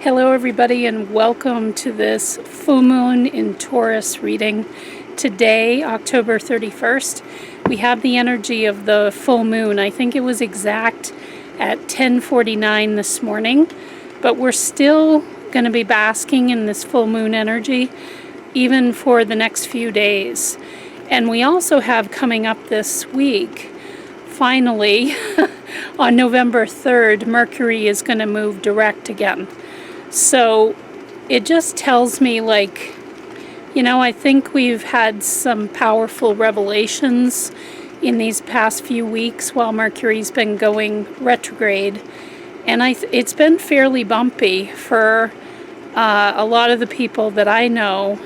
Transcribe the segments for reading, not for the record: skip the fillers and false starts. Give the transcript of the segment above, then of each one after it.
Hello everybody and welcome to this full moon in Taurus reading. Today, October 31st, we have the energy of the full moon. I think it was exact at 10:49 this morning, but we're still going to be basking in this full moon energy even for the next few days. And we also have coming up this week, finally, on November 3rd, Mercury is going to move direct again. So it just tells me, I think we've had some powerful revelations in these past few weeks while Mercury's been going retrograde. And it's been fairly bumpy for a lot of the people that I know.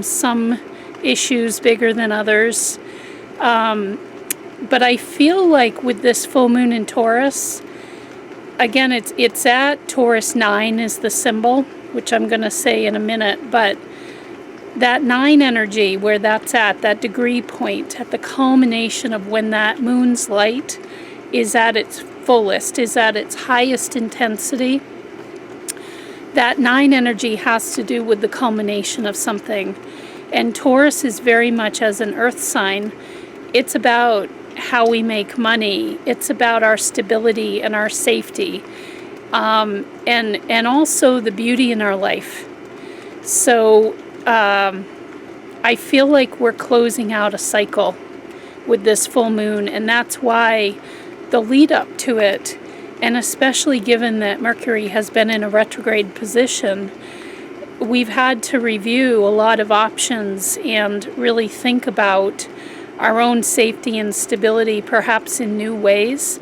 Some issues bigger than others. But I feel like with this full moon in Taurus, again, it's at Taurus 9 is the symbol, which I'm going to say in a minute, but that 9 energy, where that's at, that degree point, at the culmination of when that moon's light is at its fullest, is at its highest intensity, that 9 energy has to do with the culmination of something. And Taurus is very much, as an earth sign, it's about how we make money. It's about our stability and our safety, and also the beauty in our life. So I feel like we're closing out a cycle with this full moon, and that's why the lead up to it, and especially given that Mercury has been in a retrograde position, we've had to review a lot of options and really think about our own safety and stability, perhaps in new ways,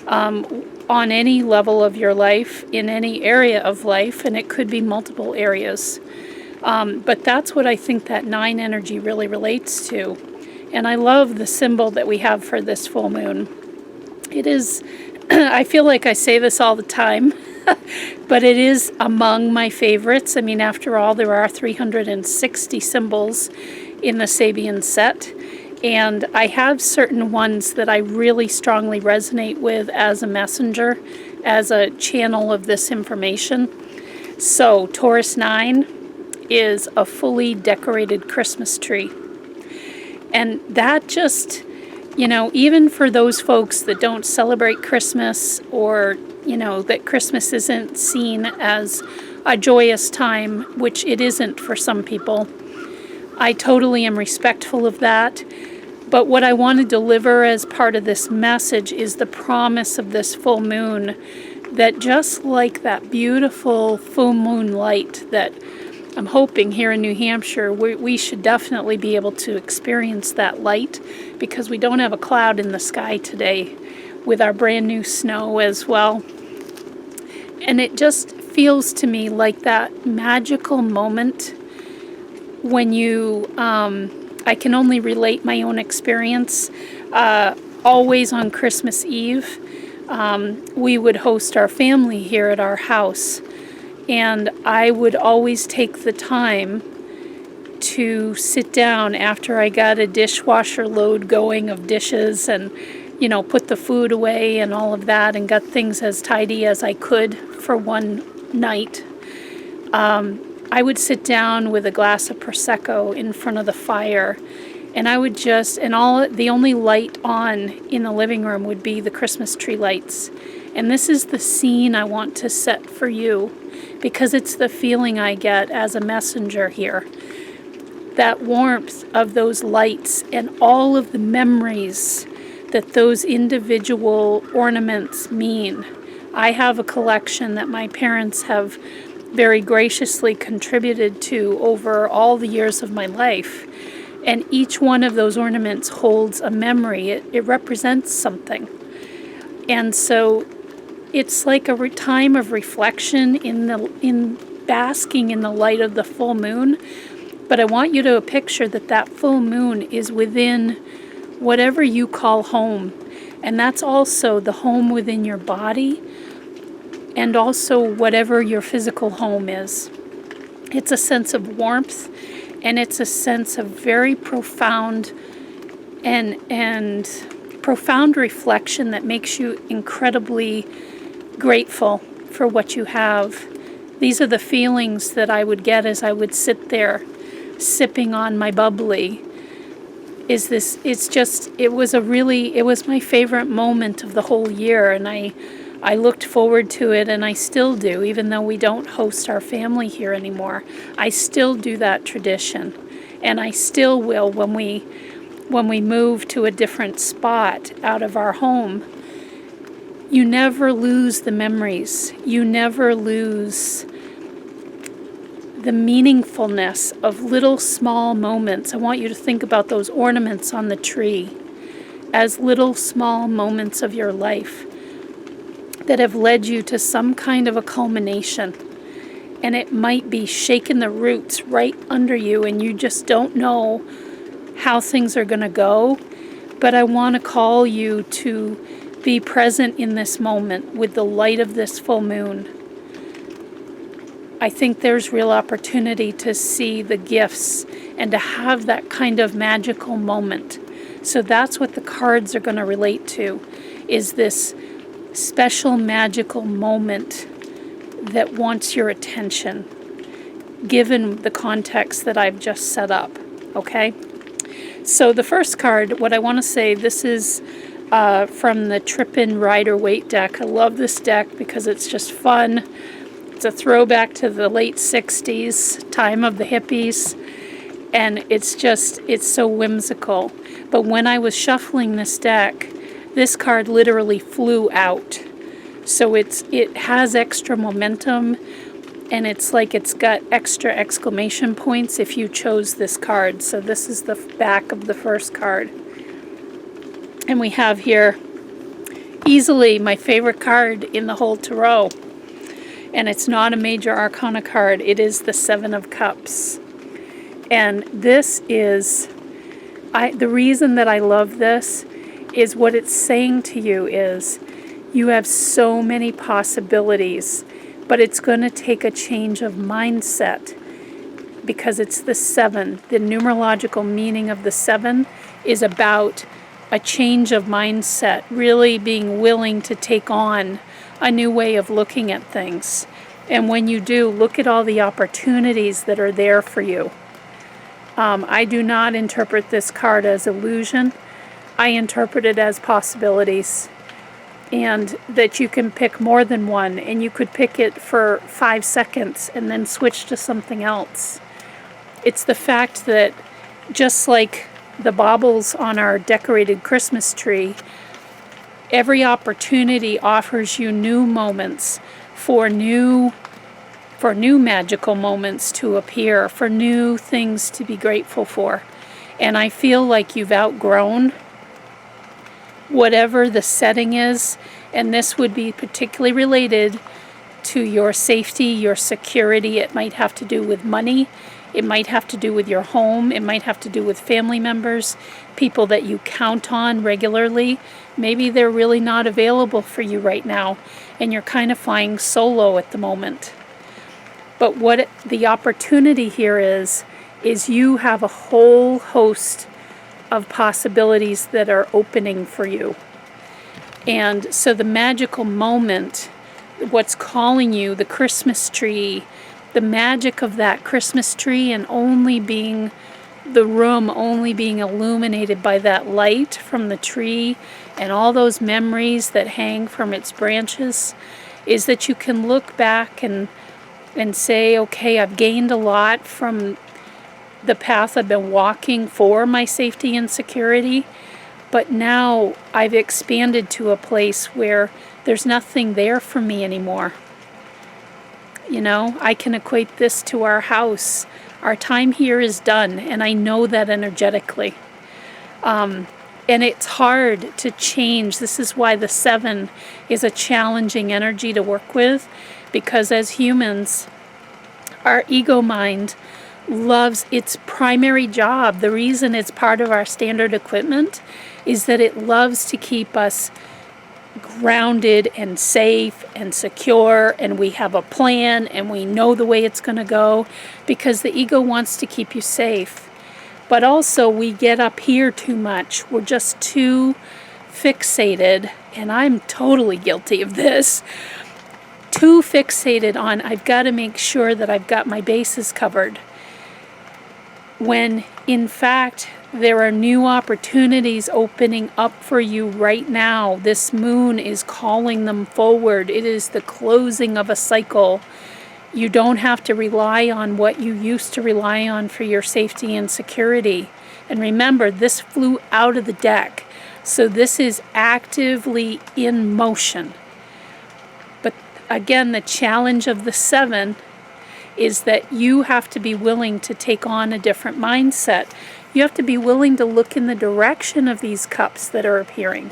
on any level of your life, in any area of life, and it could be multiple areas. But that's what I think that 9 energy really relates to. And I love the symbol that we have for this full moon. It is, I feel like I say this all the time, but it is among my favorites. I mean, after all, there are 360 symbols in the Sabian set. And I have certain ones that I really strongly resonate with as a messenger, as a channel of this information. So Taurus 9 is a fully decorated Christmas tree. And that just, even for those folks that don't celebrate Christmas, or, that Christmas isn't seen as a joyous time, which it isn't for some people, I totally am respectful of that. But what I want to deliver as part of this message is the promise of this full moon, that just like that beautiful full moon light that I'm hoping here in New Hampshire, we should definitely be able to experience that light, because we don't have a cloud in the sky today with our brand new snow as well. And it just feels to me like that magical moment when you, I can only relate my own experience. Always on Christmas Eve, we would host our family here at our house, and I would always take the time to sit down after I got a dishwasher load going of dishes and, put the food away and all of that, and got things as tidy as I could for one night. I would sit down with a glass of Prosecco in front of the fire, and I would the only light on in the living room would be the Christmas tree lights. And this is the scene I want to set for you, because it's the feeling I get as a messenger here. That warmth of those lights and all of the memories that those individual ornaments mean. I have a collection that my parents have very graciously contributed to over all the years of my life. And each one of those ornaments holds a memory. It represents something. And so it's like a time of reflection in basking in the light of the full moon. But I want you to picture that full moon is within whatever you call home. And that's also the home within your body, and also whatever your physical home is. It's a sense of warmth, and it's a sense of very profound and profound reflection that makes you incredibly grateful for what you have These are the feelings that I would get as I would sit there sipping on my bubbly. It was my favorite moment of the whole year, and I looked forward to it, and I still do, even though we don't host our family here anymore. I still do that tradition, and I still will when we move to a different spot out of our home. You never lose the memories. You never lose the meaningfulness of little small moments. I want you to think about those ornaments on the tree as little small moments of your life that have led you to some kind of a culmination. And it might be shaking the roots right under you, and you just don't know how things are going to go. But I want to call you to be present in this moment with the light of this full moon. I think there's real opportunity to see the gifts and to have that kind of magical moment. So that's what the cards are going to relate to, is this special magical moment that wants your attention, given the context that I've just set up, okay? So the first card, what I want to say, this is from the Trippin' Rider-Waite deck. I love this deck because it's just fun. It's a throwback to the late 60s, time of the hippies, and it's so whimsical. But when I was shuffling this deck, this card literally flew out. So it has extra momentum, and it's like it's got extra exclamation points if you chose this card. So this is the back of the first card. And we have here easily my favorite card in the whole tarot. And it's not a major arcana card. It is the Seven of Cups. And this is, the reason that I love this is what it's saying to you is you have so many possibilities, but it's going to take a change of mindset because it's the 7. The numerological meaning of the 7 is about a change of mindset, really being willing to take on a new way of looking at things. And when you do, look at all the opportunities that are there for you. I do not interpret this card as illusion. I interpret it as possibilities, and that you can pick more than one, and you could pick it for 5 seconds and then switch to something else. It's the fact that just like the baubles on our decorated Christmas tree, every opportunity offers you new moments for new magical moments to appear, for new things to be grateful for. And I feel like you've outgrown whatever the setting is, and this would be particularly related to your safety, your security. It might have to do with money. It might have to do with your home. It might have to do with family members, people that you count on regularly. Maybe they're really not available for you right now, and you're kind of flying solo at the moment. But what the opportunity here is you have a whole host of possibilities that are opening for you. And so the magical moment, what's calling you, the Christmas tree, the magic of that Christmas tree, and the room only being illuminated by that light from the tree and all those memories that hang from its branches, is that you can look back and say, okay, I've gained a lot from the path I've been walking for my safety and security, but now I've expanded to a place where there's nothing there for me anymore. You know, I can equate this to our house. Our time here is done, and I know that energetically. And it's hard to change. This is why the 7 is a challenging energy to work with, because as humans, our ego mind loves its primary job. The reason it's part of our standard equipment is that it loves to keep us grounded and safe and secure, and we have a plan and we know the way it's going to go, because the ego wants to keep you safe. But also we get up here too much. We're just too fixated, and I'm totally guilty of this, too fixated on, I've got to make sure that I've got my bases covered, when in fact there are new opportunities opening up for you right now. This moon is calling them forward. It is the closing of a cycle. You don't have to rely on what you used to rely on for your safety and security. And remember, this flew out of the deck, so this is actively in motion. But again, the challenge of the 7 is that you have to be willing to take on a different mindset. You have to be willing to look in the direction of these cups that are appearing.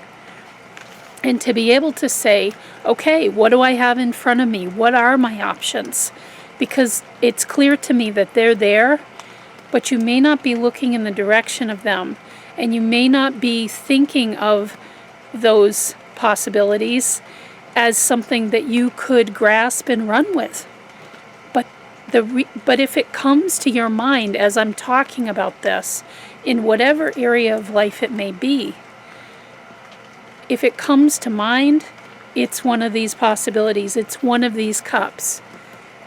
And to be able to say, okay, what do I have in front of me? What are my options? Because it's clear to me that they're there, but you may not be looking in the direction of them. And you may not be thinking of those possibilities as something that you could grasp and run with. But if it comes to your mind as I'm talking about this, in whatever area of life it may be, if it comes to mind, it's one of these possibilities. It's one of these cups.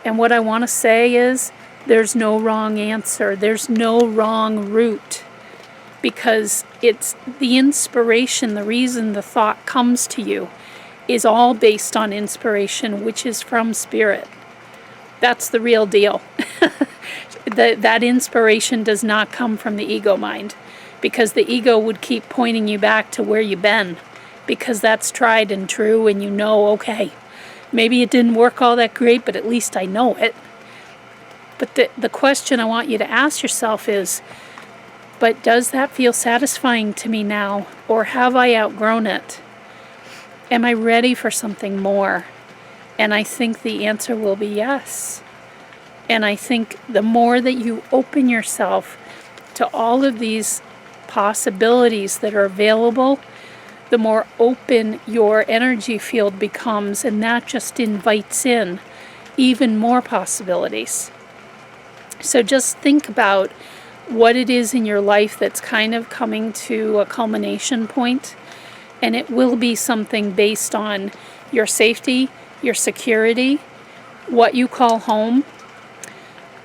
And what I want to say is, there's no wrong answer. There's no wrong route. Because it's the inspiration, the reason the thought comes to you is all based on inspiration, which is from Spirit. That's the real deal. That inspiration does not come from the ego mind, because the ego would keep pointing you back to where you've been, because that's tried and true, and you know, okay, maybe it didn't work all that great, but at least I know it. But the question I want you to ask yourself is, but does that feel satisfying to me now, or have I outgrown it? Am I ready for something more? And I think the answer will be yes. And I think the more that you open yourself to all of these possibilities that are available, the more open your energy field becomes, and that just invites in even more possibilities. So just think about what it is in your life that's kind of coming to a culmination point, and it will be something based on your safety, your security, what you call home,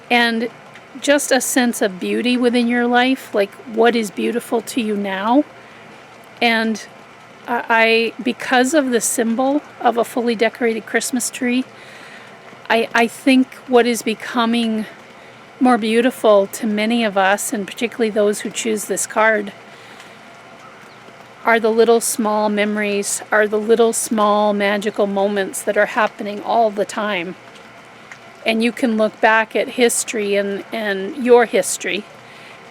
and just a sense of beauty within your life, like what is beautiful to you now. And because of the symbol of a fully decorated Christmas tree, I think what is becoming more beautiful to many of us, and particularly those who choose this card, are the little small memories, are the little small magical moments that are happening all the time. And you can look back at history and your history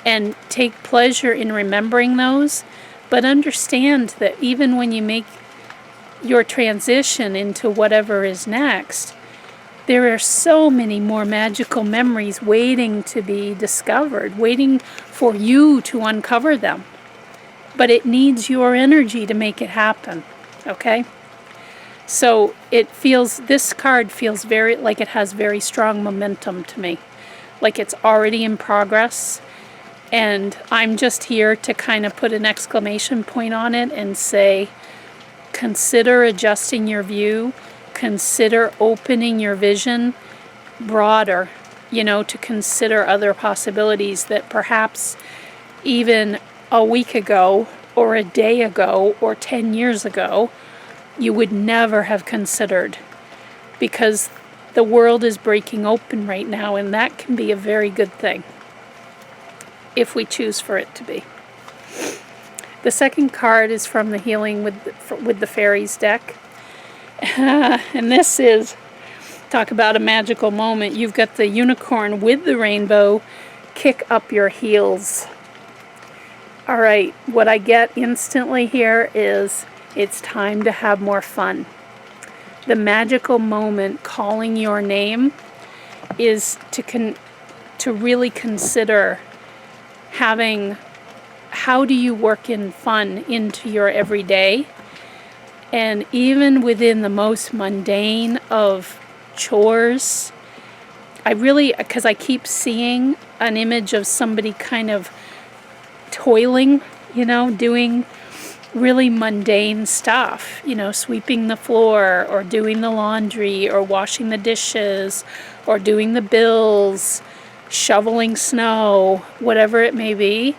and take pleasure in remembering those, but understand that even when you make your transition into whatever is next, there are so many more magical memories waiting to be discovered, waiting for you to uncover them. But it needs your energy to make it happen, okay? So this card feels very, like it has very strong momentum to me, like it's already in progress, and I'm just here to kind of put an exclamation point on it and say, consider adjusting your view, consider opening your vision broader, to consider other possibilities that perhaps even a week ago, or a day ago, or 10 years ago, you would never have considered. Because the world is breaking open right now, and that can be a very good thing, if we choose for it to be. The second card is from the Healing with the Fairies deck. And this is, talk about a magical moment. You've got the unicorn with the rainbow, kick up your heels. All right, what I get instantly here is it's time to have more fun. The magical moment calling your name is to really consider how do you work in fun into your everyday. And even within the most mundane of chores, because I keep seeing an image of somebody kind of toiling, doing really mundane stuff, sweeping the floor or doing the laundry or washing the dishes or doing the bills, shoveling snow, whatever it may be.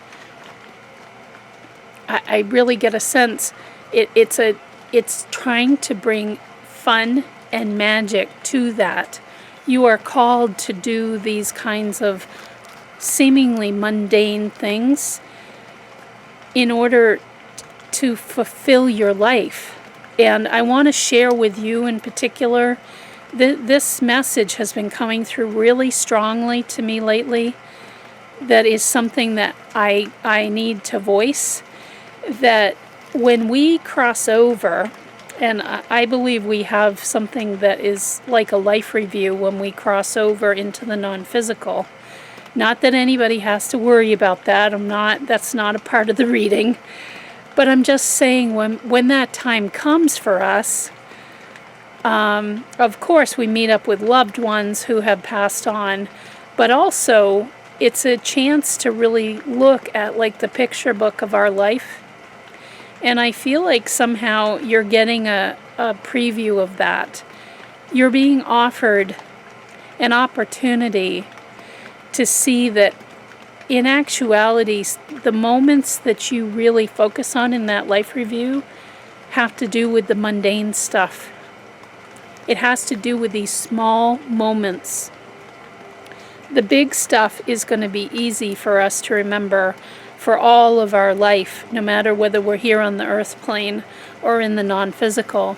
I really get a sense it's trying to bring fun and magic to that. You are called to do these kinds of seemingly mundane things in order to fulfill your life. And I want to share with you in particular, this message has been coming through really strongly to me lately. That is something that I need to voice. That when we cross over, and I believe we have something that is like a life review when we cross over into the non-physical. Not that anybody has to worry about that. That's not a part of the reading. But I'm just saying when that time comes for us, of course we meet up with loved ones who have passed on, but also it's a chance to really look at like the picture book of our life. And I feel like somehow you're getting a preview of that. You're being offered an opportunity to see that in actuality, the moments that you really focus on in that life review have to do with the mundane stuff. It has to do with these small moments. The big stuff is going to be easy for us to remember for all of our life, no matter whether we're here on the earth plane or in the non-physical.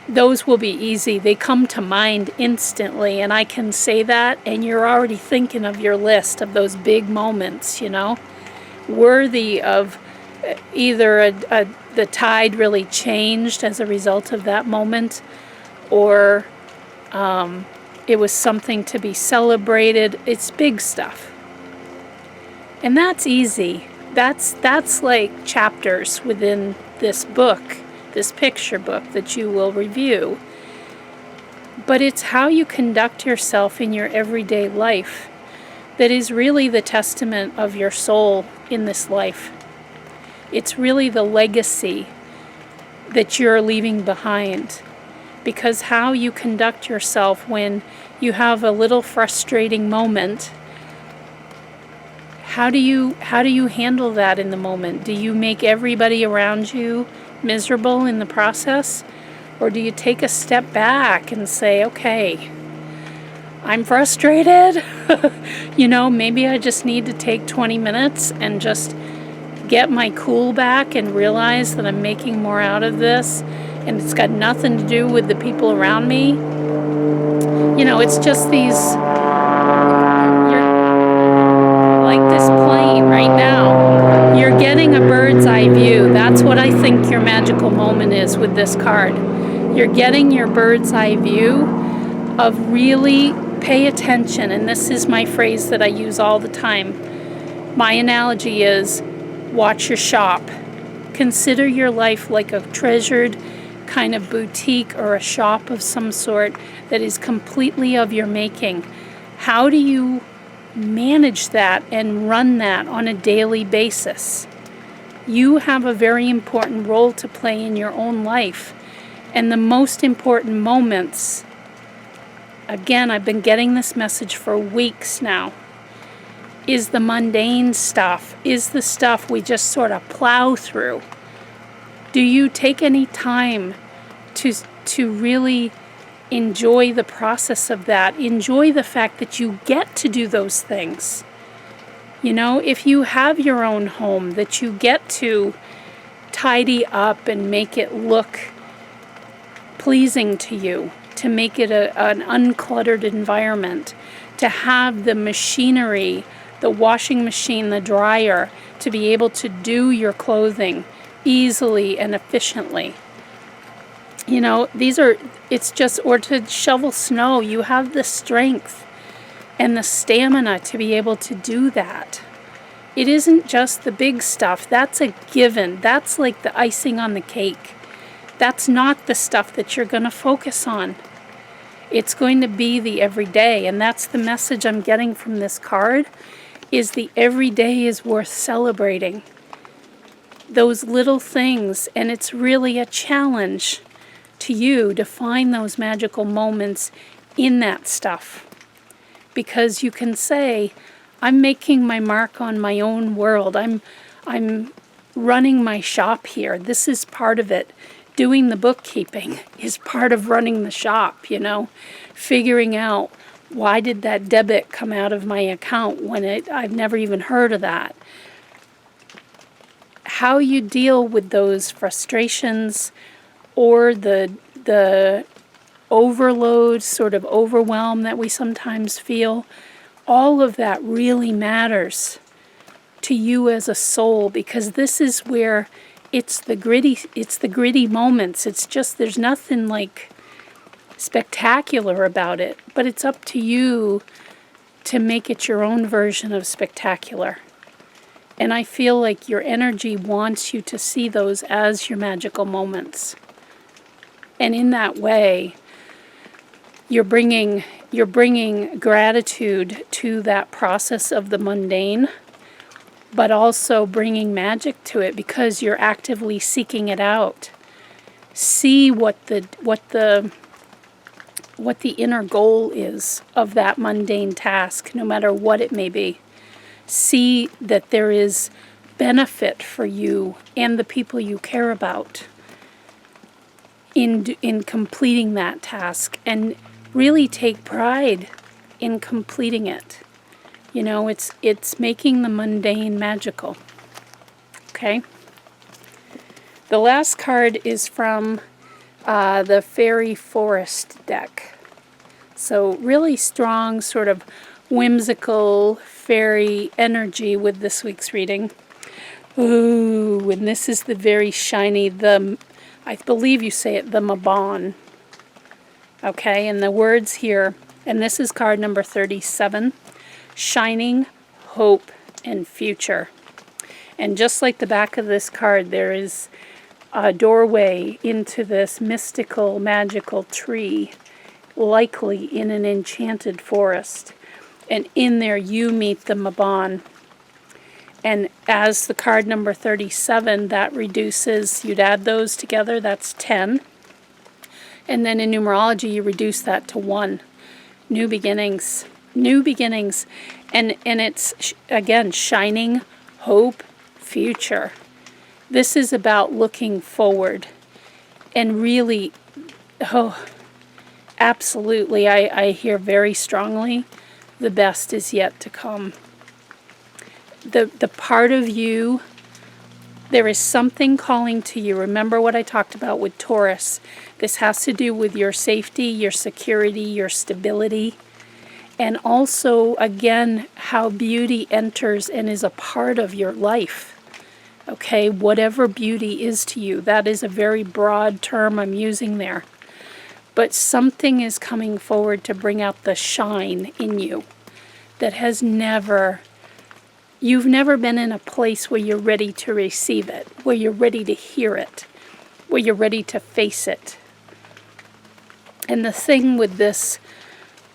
Those will be easy. They come to mind instantly, and I can say that, and you're already thinking of your list of those big moments, worthy of either the tide really changed as a result of that moment, or it was something to be celebrated. It's big stuff. And that's easy. That's like chapters within this book, this picture book that you will review. But it's how you conduct yourself in your everyday life that is really the testament of your soul in this life. It's really the legacy that you're leaving behind. Because how you conduct yourself when you have a little frustrating moment, how do you handle that in the moment? Do you make everybody around you miserable in the process? Or do you take a step back and say, okay, I'm frustrated. Maybe I just need to take 20 minutes and just get my cool back and realize that I'm making more out of this. And it's got nothing to do with the people around me. It's just you're like this plane right now. You're getting a bird's eye view. That's what I think your magical moment is with this card. You're getting your bird's eye view of really pay attention. And this is my phrase that I use all the time. My analogy is watch your shop. Consider your life like a treasured kind of boutique or a shop of some sort that is completely of your making. How do you manage that and run that on a daily basis? You have a very important role to play in your own life. And the most important moments, again, I've been getting this message for weeks now, is the mundane stuff, is the stuff we just sort of plow through. Do you take any time to really enjoy the process of that? Enjoy the fact that you get to do those things. If you have your own home that you get to tidy up and make it look pleasing to you, to make it an uncluttered environment, to have the machinery, the washing machine, the dryer, to be able to do your clothing easily and efficiently. Or to shovel snow, you have the strength and the stamina to be able to do that. It isn't just the big stuff. That's a given. That's like the icing on the cake. That's not the stuff that you're going to focus on. It's going to be the everyday, and that's the message I'm getting from this card, is the everyday is worth celebrating. those little things, and it's really a challenge to you to find those magical moments in that stuff. Because you can say, I'm making my mark on my own world. I'm running my shop here. This is part of it. Doing the bookkeeping is part of running the shop, you know. Figuring out, why did that debit come out of my account when I've never even heard of that? How you deal with those frustrations or the overload, sort of overwhelm that we sometimes feel, all of that really matters to you as a soul, because this is where it's the gritty moments. It's just, there's nothing like spectacular about it, but it's up to you to make it your own version of spectacular. And I feel like your energy wants you to see those as your magical moments. And in that way, you're bringing gratitude to that process of the mundane, but also bringing magic to it because you're actively seeking it out. See what the inner goal is of that mundane task, no matter what it may be. See that there is benefit for you and the people you care about in completing that task, and really take pride in completing it. You know, it's making the mundane magical. Okay? The last card is from the Fairy Forest deck. So really strong, sort of whimsical fairy energy with this week's reading. Ooh, and this is the very shiny, I believe you say it, the Mabon. Okay, and the words here, and this is card number 37, shining, hope, and future. And just like the back of this card, there is a doorway into this mystical, magical tree, likely in an enchanted forest. And in there you meet the Mabon. And as the card number 37, that reduces, you'd add those together, that's 10. And then in numerology, you reduce that to 1. New beginnings. New beginnings. And it's, again, shining, hope, future. This is about looking forward. And really, absolutely, I hear very strongly, the best is yet to come. The part of you, there is something calling to you. Remember what I talked about with Taurus. This has to do with your safety, your security, your stability, and also, again, how beauty enters and is a part of your life. Okay, whatever beauty is to you, that is a very broad term I'm using there. But something is coming forward to bring out the shine in you that has you've never been in a place where you're ready to receive it, where you're ready to hear it, where you're ready to face it. And the thing with this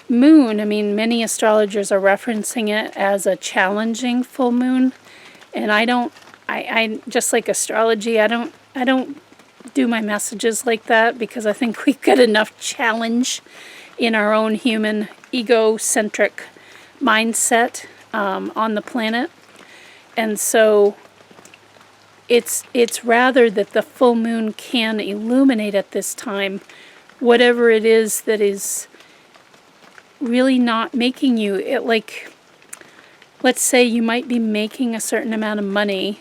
moon, I mean, many astrologers are referencing it as a challenging full moon. And I just like astrology, I don't do my messages like that, because I think we've got enough challenge in our own human egocentric mindset on the planet. And so it's rather that the full moon can illuminate at this time whatever it is that is really not making you it. Like, let's say you might be making a certain amount of money,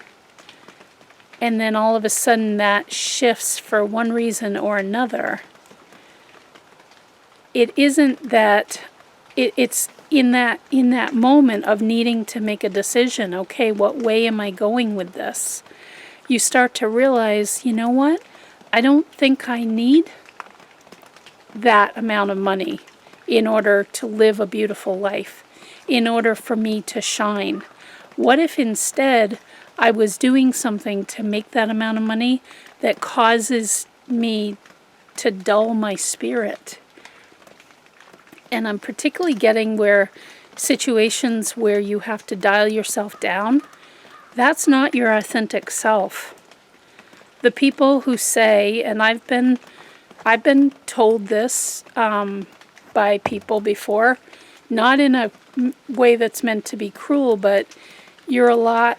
and then all of a sudden that shifts for one reason or another. It isn't that it's in that moment of needing to make a decision. Okay, what way am I going with this? You start to realize, you know what? I don't think I need that amount of money in order to live a beautiful life, in order for me to shine. What if instead I was doing something to make that amount of money that causes me to dull my spirit? And I'm particularly getting where situations where you have to dial yourself down, that's not your authentic self. The people who say, and I've been told this by people before, not in a way that's meant to be cruel, but you're a lot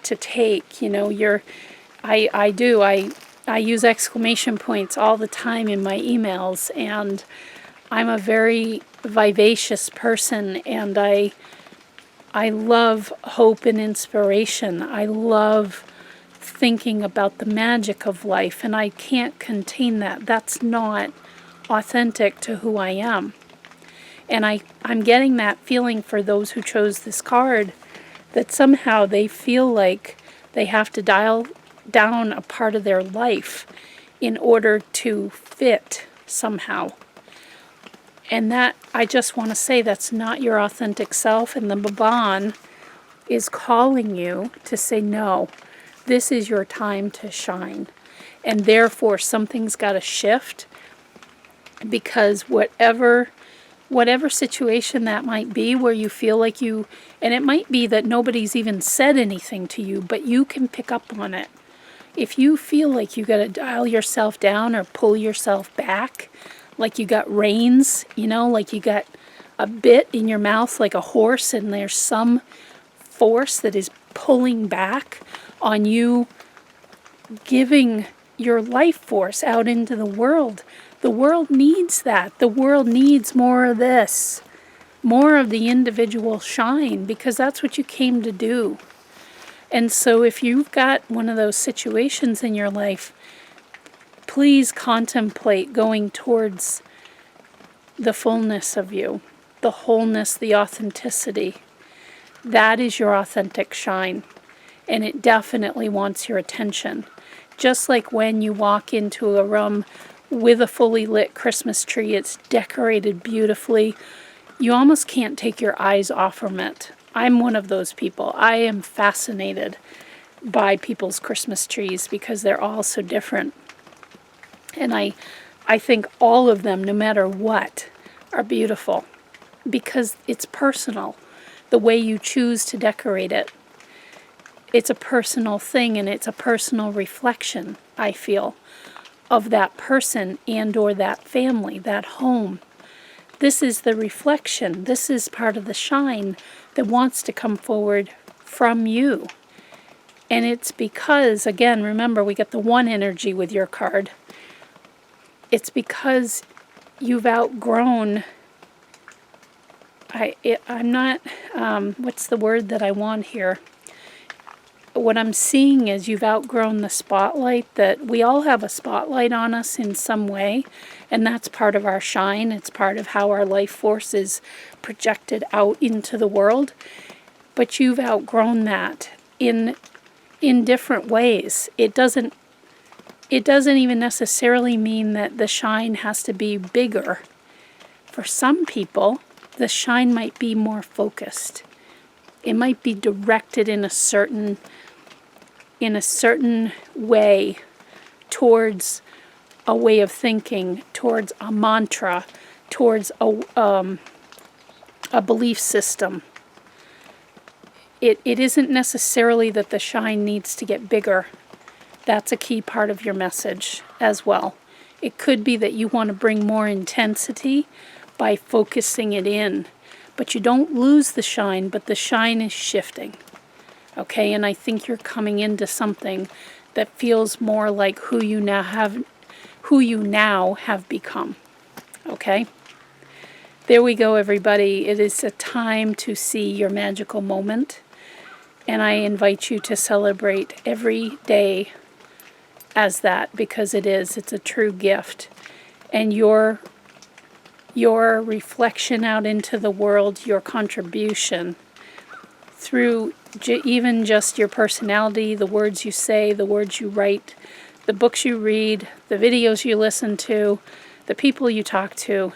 to take. You know, I use exclamation points all the time in my emails, and I'm a very vivacious person, and I love hope and inspiration. I love thinking about the magic of life, and I can't contain that. That's not authentic to who I am. And I'm getting that feeling for those who chose this card, that somehow they feel like they have to dial down a part of their life in order to fit somehow. And that, I just want to say, that's not your authentic self, and the Baban is calling you to say, no, this is your time to shine. And therefore, something's got to shift, because whatever situation that might be where you feel like you, and it might be that nobody's even said anything to you, but you can pick up on it. If you feel like you got to dial yourself down or pull yourself back, like you got reins, you know, like you got a bit in your mouth like a horse, and there's some force that is pulling back on you giving your life force out into the world. The world needs that. The world needs more of this, more of the individual shine, because that's what you came to do. And so if you've got one of those situations in your life, please contemplate going towards the fullness of you, the wholeness, the authenticity. That is your authentic shine, and it definitely wants your attention. Just like when you walk into a room with a fully lit Christmas tree, it's decorated beautifully, you almost can't take your eyes off from it. I'm one of those people. I am fascinated by people's Christmas trees because they're all so different. And I think all of them, no matter what, are beautiful because it's personal. The way you choose to decorate it. It's a personal thing, and it's a personal reflection, I feel, of that person and or that family, that home. This is the reflection. This is part of the shine that wants to come forward from you. And it's because, again, remember, we get the one energy with your card. It's because you've outgrown, I'm not, what's the word that I want here? What I'm seeing is you've outgrown the spotlight, that we all have a spotlight on us in some way, and that's part of our shine. It's part of how our life force is projected out into the world. But you've outgrown that in different ways. It doesn't even necessarily mean that the shine has to be bigger. For some people, the shine might be more focused. It might be directed in a certain way towards a way of thinking, towards a mantra, towards a belief system. It isn't necessarily that the shine needs to get bigger. That's a key part of your message as well. It could be that you want to bring more intensity by focusing it in. But you don't lose the shine, but the shine is shifting. Okay, and I think you're coming into something that feels more like who you now have become. Okay? There we go, everybody. It is a time to see your magical moment. And I invite you to celebrate every day as that, because it's a true gift. And your reflection out into the world, your contribution through even just your personality, the words you say, the words you write, the books you read, the videos you listen to, the people you talk to.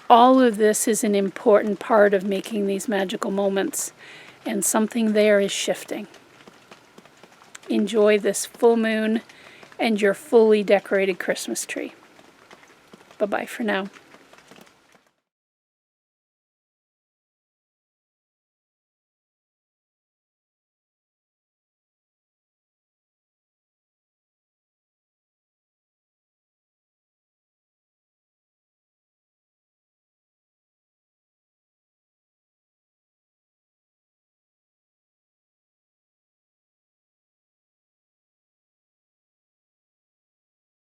All of this is an important part of making these magical moments, and something there is shifting. Enjoy this full moon and your fully decorated Christmas tree. Bye-bye for now.